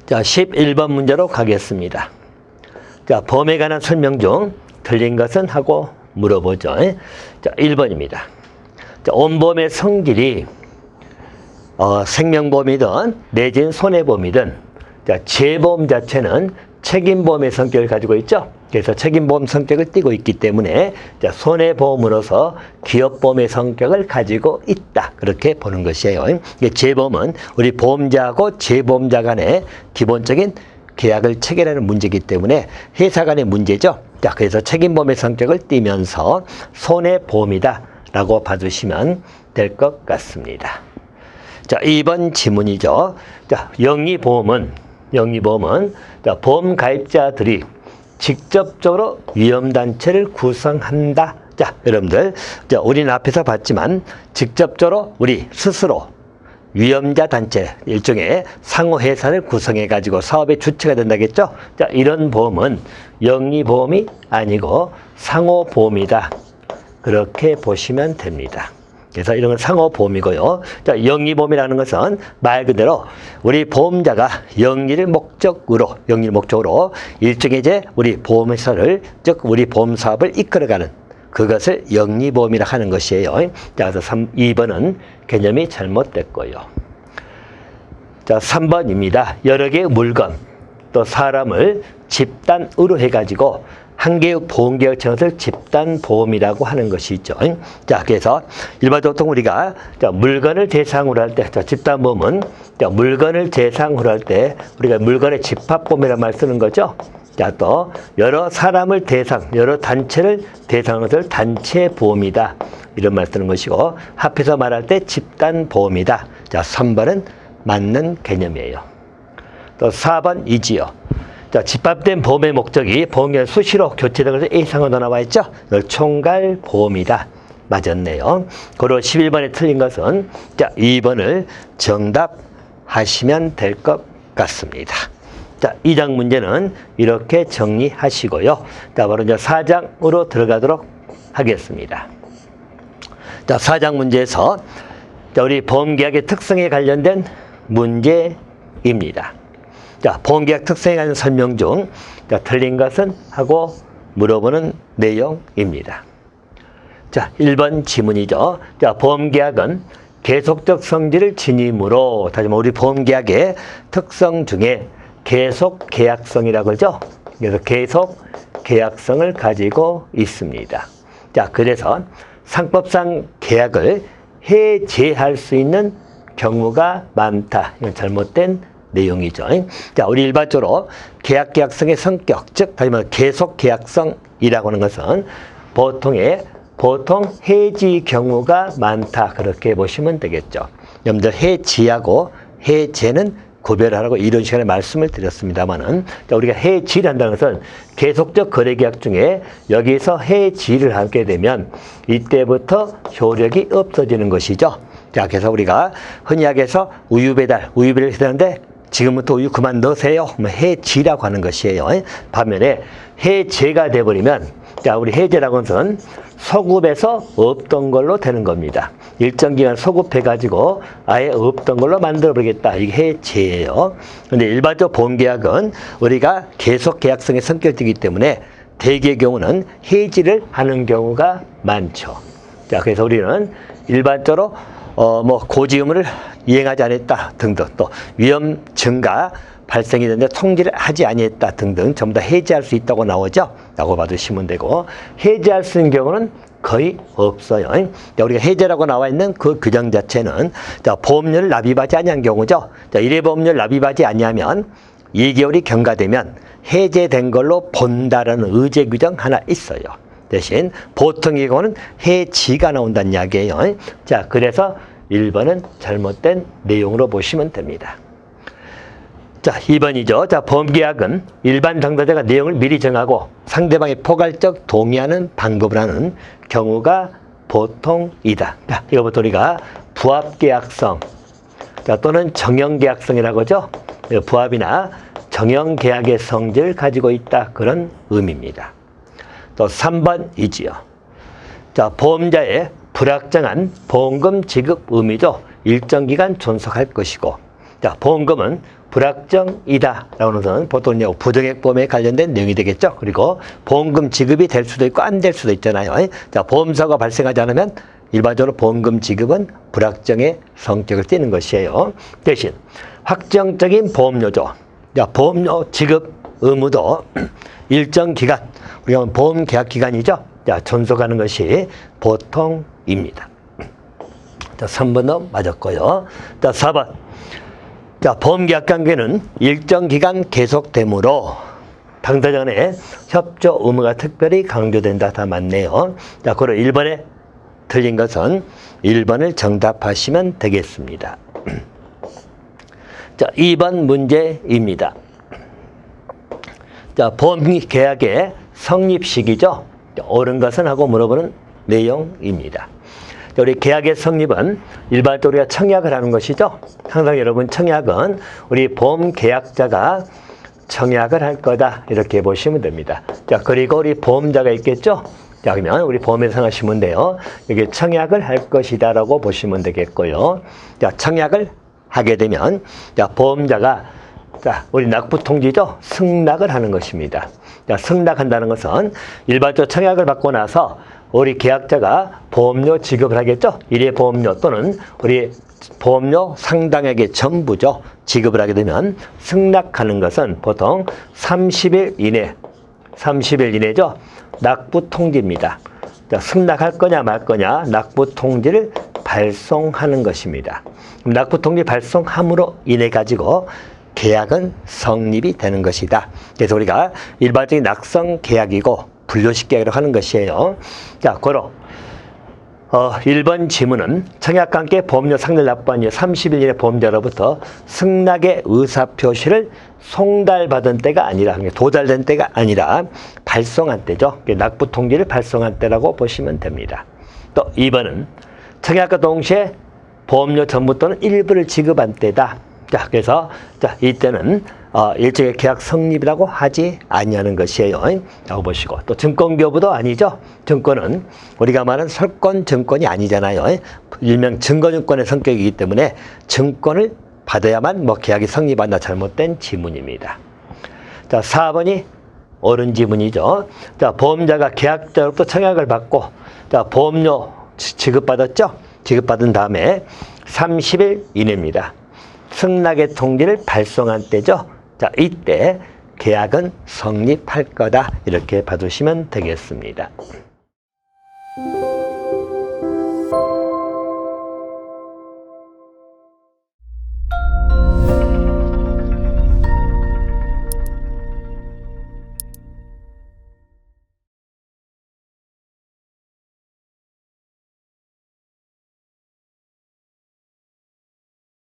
자, 11번 문제로 가겠습니다. 자, 보험에 관한 설명 중 틀린 것은 하고 물어보죠. 자, 1번입니다. 자, 온보험의 성질이 생명보험이든 내진 손해보험이든 자, 재보험 자체는 책임보험의 성격을 가지고 있죠. 그래서 책임보험 성격을 띠고 있기 때문에 자, 손해보험으로서 기업보험의 성격을 가지고 있다. 그렇게 보는 것이에요. 재보험은 우리 보험자하고 재보험자 간의 기본적인 계약을 체결하는 문제이기 때문에 회사 간의 문제죠. 자, 그래서 책임보험의 성격을 띠면서 손해보험이다 라고 봐주시면 될 것 같습니다. 자, 2번 지문이죠. 자, 영리보험은 자, 보험 가입자들이 직접적으로 위험단체를 구성한다. 자, 여러분들, 자, 우리는 앞에서 봤지만 직접적으로 우리 스스로 위험자 단체, 일종의 상호회사를 구성해가지고 사업의 주체가 된다겠죠? 자, 이런 보험은 영리보험이 아니고 상호보험이다. 그렇게 보시면 됩니다. 그래서 이런 건 상호보험이고요. 자, 영리보험이라는 것은 말 그대로 우리 보험자가 영리를 목적으로 일종의 이제 우리 보험회사를, 즉 우리 보험사업을 이끌어가는 그것을 영리보험이라 하는 것이에요. 자, 그래서 2번은 개념이 잘못됐고요. 자, 3번입니다. 여러 개의 물건, 또 사람을 집단으로 해가지고 한 개의 보험계약 청을 집단보험이라고 하는 것이 있죠. 자, 그래서 일반적으로 우리가 자, 물건을 대상으로 할 때, 자, 집단보험은 자, 물건을 대상으로 할 때 우리가 물건의 집합보험이라는 말 쓰는 거죠. 자, 또 여러 사람을 여러 단체를 대상으로 할 단체보험이다. 이런 말 쓰는 것이고, 합해서 말할 때 집단보험이다. 자, 3번은 맞는 개념이에요. 또 4번이지요. 자, 집합된 보험의 목적이 보험계약 수시로 교체되는 것에 A상으로 나와 있죠. 총괄보험이다. 맞았네요. 그리고 11번에 틀린 것은 자, 2번을 정답하시면 될 것 같습니다. 자, 2장 문제는 이렇게 정리하시고요. 자, 바로 이제 4장으로 들어가도록 하겠습니다. 자, 4장 문제에서 자, 우리 보험계약의 특성에 관련된 문제입니다. 자, 보험계약 특성에 관한 설명 중 자, 틀린 것은 하고 물어보는 내용입니다. 자, 1번 지문이죠. 자, 보험계약은 계속적 성질을 지니므로, 다시 말해 우리 보험계약의 특성 중에 계속계약성이라고 하죠. 그래서 계속계약성을 가지고 있습니다. 자, 그래서 상법상 계약을 해제할 수 있는 경우가 많다. 이건 잘못된 내용이죠. 자, 우리 일반적으로 계약성의 성격, 즉 다시 말해 계속계약성이라고 하는 것은 보통 해지 경우가 많다. 그렇게 보시면 되겠죠. 여러분들 해지하고 해제는 구별하라고 이런 시간에 말씀을 드렸습니다만은, 우리가 해지를 한다는 것은 계속적 거래계약 중에 여기서 해지를 하게 되면 이때부터 효력이 없어지는 것이죠. 자, 그래서 우리가 흔히 하게서 우유배달을 하는데 지금부터 우유 그만 넣으세요. 해지라고 하는 것이에요. 반면에 해제가 돼버리면, 자, 우리 해제라고 하는 것은 소급해서 없던 걸로 되는 겁니다. 일정 기간 소급해가지고 아예 없던 걸로 만들어버리겠다. 이게 해제예요. 근데 일반적 보험계약은 우리가 계속계약성의 성격이기 때문에 대개의 경우는 해지를 하는 경우가 많죠. 자, 그래서 우리는 일반적으로 고지의무를 이행하지 않았다 등등, 또 위험 증가 발생이 되는데 통지를 하지 아니했다 등등 전부 다 해지할 수 있다고 나오죠. 라고 봐주시면 되고, 해지할 수 있는 경우는 거의 없어요. 자, 우리가 해제라고 나와 있는 그 규정 자체는 자, 보험료를 납입하지 아니한 경우죠. 자, 1회 보험료를 납입하지 아니하면 2개월이 경과되면 해제된 걸로 본다라는 의제 규정 하나 있어요. 대신 보통의 경우는 해지가 나온다는 이야기예요. 자, 그래서 1번은 잘못된 내용으로 보시면 됩니다. 자, 2번이죠. 자, 보험계약은 일반 당사자가 내용을 미리 정하고 상대방이 포괄적 동의하는 방법을 하는 경우가 보통이다. 자, 이거부터 우리가 부합계약성, 자, 또는 정형계약성이라고 하죠. 부합이나 정형계약의 성질을 가지고 있다. 그런 의미입니다. 또 3번이지요. 자, 보험자의 불확정한 보험금 지급 의미도 일정 기간 존속할 것이고, 자, 보험금은 불확정이다 라고 하는 것은 보통 부정액 보험에 관련된 내용이 되겠죠. 그리고 보험금 지급이 될 수도 있고 안 될 수도 있잖아요. 자, 보험사고가 발생하지 않으면 일반적으로 보험금 지급은 불확정의 성격을 띠는 것이에요. 대신 확정적인 보험료죠. 자, 보험료 지급 의무도 일정 기간, 우리가 보험 계약 기간이죠. 자, 존속하는 것이 보통입니다. 자, 3번도 맞았고요. 자, 4번. 자, 보험계약 관계는 일정 기간 계속되므로 당사자 간의 협조 의무가 특별히 강조된다. 다 맞네요. 자, 그럼 1번에 틀린 것은 1번을 정답하시면 되겠습니다. 자, 2번 문제입니다. 자, 보험계약의 성립 시기죠. 옳은 것은 하고 물어보는 내용입니다. 우리 계약의 성립은 일반적으로 우리가 청약을 하는 것이죠. 항상 여러분 청약은 우리 보험계약자가 청약을 할 거다 이렇게 보시면 됩니다. 자, 그리고 우리 보험자가 있겠죠. 자, 그러면 우리 보험에 생각하시면 돼요. 여기 청약을 할 것이다 라고 보시면 되겠고요. 자, 청약을 하게 되면 자, 보험자가 자, 우리 납부통지죠. 승낙을 하는 것입니다. 자, 승낙한다는 것은 일반적으로 청약을 받고 나서 우리 계약자가 보험료 지급을 하겠죠. 일회 보험료 또는 우리 보험료 상당액의 전부죠. 지급을 하게 되면 승낙하는 것은 보통 30일 이내, 30일 이내죠. 납부통지입니다. 자, 승낙할 거냐 말 거냐 납부통지를 발송하는 것입니다. 납부통지 발송함으로 인해 가지고 계약은 성립이 되는 것이다. 그래서 우리가 일반적인 낙성 계약이고 분료식 계약이라고 하는 것이에요. 자, 고로 1번 지문은 청약과 함께 보험료 상대를 납부한 이후 30일 이내 보험자로부터 승낙의 의사표시를 송달받은 때가 아니라, 도달된 때가 아니라 발송한 때죠. 납부통지를 발송한 때라고 보시면 됩니다. 또 2번은 청약과 동시에 보험료 전부 또는 일부를 지급한 때다. 자, 그래서 자, 이때는 일종의 계약 성립이라고 하지 아니하는 것이에요. 라고 보시고 또 증권교부도 아니죠. 증권은 우리가 말하는 설권 증권이 아니잖아요. 일명 증거증권의 성격이기 때문에 증권을 받아야만 뭐 계약이 성립한다. 잘못된 지문입니다. 자, 4번이 옳은 지문이죠. 자, 보험자가 계약자로부터 청약을 받고 자, 보험료 지급받았죠. 지급받은 다음에 30일 이내입니다. 승낙의 통지를 발송한 때죠. 자, 이때 계약은 성립할 거다. 이렇게 봐두시면 되겠습니다.